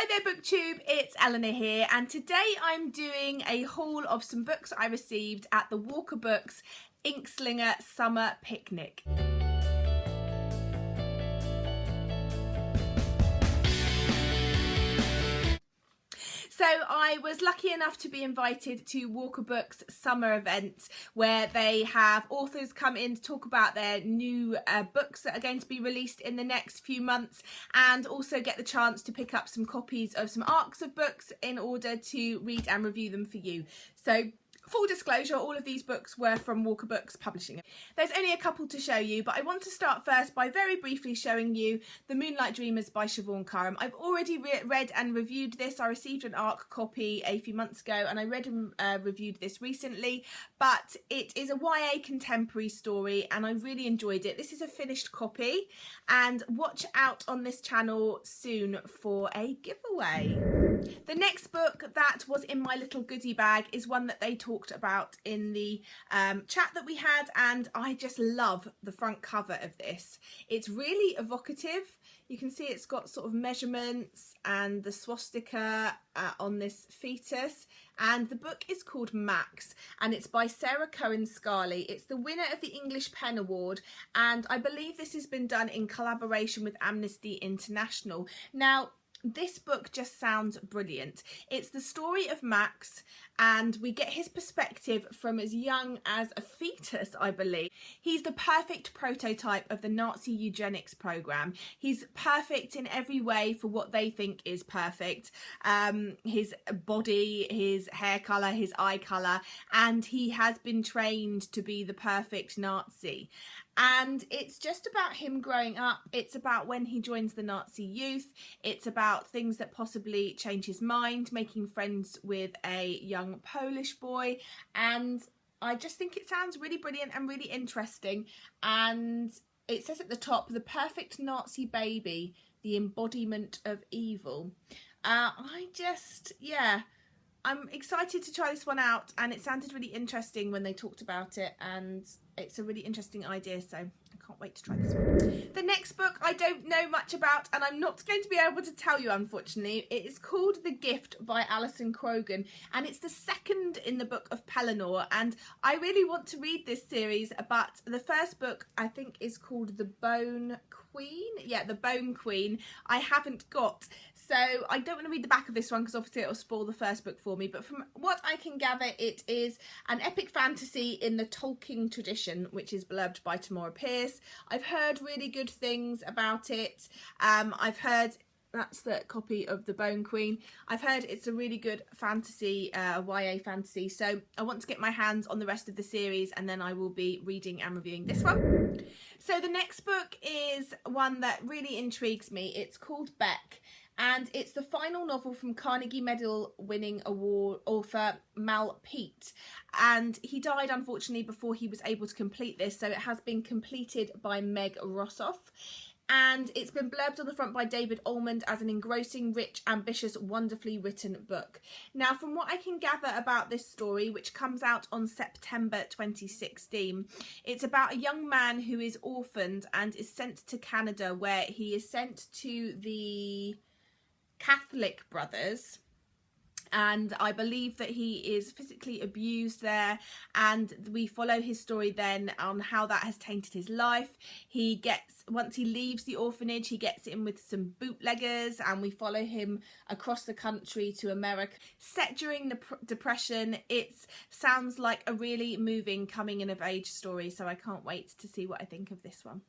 Hi there BookTube, it's Eleanor here, and today I'm doing a haul of some books I received at the Walker Books Inkslinger Summer Picnic. So I was lucky enough to be invited to Walker Books summer event where they have authors come in to talk about their new books that are going to be released in the next few months, and also get the chance to pick up some copies of some ARCs of books in order to read and review them for you. So full disclosure, all of these books were from Walker Books Publishing. There's only a couple to show you, but I want to start first by very briefly showing you The Moonlight Dreamers by Siobhan Curran. I've already read and reviewed this. I received an ARC copy a few months ago and I read and reviewed this recently, but it is a YA contemporary story and I really enjoyed it. This is a finished copy, and watch out on this channel soon for a giveaway. The next book that was in my little goodie bag is one that they talked about in the chat that we had, and I just love the front cover of this. It's really evocative. You can see it's got sort of measurements and the swastika on this fetus, and the book is called Max and it's by Sarah Cohen Scarley. It's the winner of the English Pen Award, and I believe this has been done in collaboration with Amnesty International. Now, this book just sounds brilliant. It's the story of Max, and we get his perspective from as young as a fetus, I believe. He's the perfect prototype of the Nazi eugenics program. He's perfect in every way for what they think is perfect. His body, his hair colour, his eye colour, and he has been trained to be the perfect Nazi. And it's just about him growing up. It's about when he joins the Nazi youth. It's about things that possibly change his mind, making friends with a young Polish boy. And I just think it sounds really brilliant and really interesting. And it says at the top, the perfect Nazi baby, the embodiment of evil. I'm excited to try this one out, and it sounded really interesting when they talked about it, and it's a really interesting idea, so I can't wait to try this one. The next book I don't know much about, and I'm not going to be able to tell you, unfortunately. It is called The Gift by Alison Croghan, and it's the second in the book of Pellinor, and I really want to read this series, but the first book I think is called The Bone Queen. Yeah, The Bone Queen. I haven't got, so I don't want to read the back of this one because obviously it'll spoil the first book for me, but from what I can gather, it is an epic fantasy in the Tolkien tradition, which is blurbed by Tamora Pierce. I've heard really good things about it. I've heard, that's the copy of The Bone Queen. I've heard it's a really good fantasy, YA fantasy, so I want to get my hands on the rest of the series, and then I will be reading and reviewing this one. So the next book is one that really intrigues me. It's called Beck, and it's the final novel from Carnegie Medal winning award author Mal Peet, and he died unfortunately before he was able to complete this, so it has been completed by Meg Rossoff. And it's been blurbed on the front by David Almond as an engrossing, rich, ambitious, wonderfully written book. Now, from what I can gather about this story, which comes out on September 2016, it's about a young man who is orphaned and is sent to Canada, where he is sent to the Catholic Brothers, and I believe that he is physically abused there, and we follow his story then on how that has tainted his life. He gets, once he leaves the orphanage, he gets in with some bootleggers, and we follow him across the country to America. Set during the Depression, it sounds like a really moving coming in of age story, so I can't wait to see what I think of this one.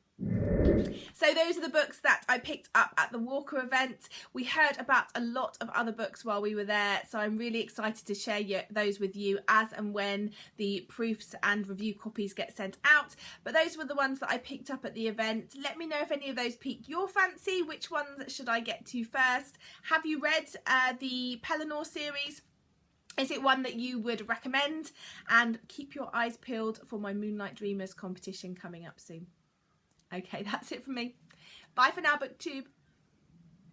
So those are the books that I picked up at the Walker event. We heard about a lot of other books while we were there, so I'm really excited to share those with you as and when the proofs and review copies get sent out. But those were the ones that I picked up at the event. Let me know if any of those pique your fancy. Which ones should I get to first? Have you read the Pellinor series? Is it one that you would recommend? And keep your eyes peeled for my Moonlight Dreamers competition coming up soon. Okay, that's it from me. Bye for now, BookTube.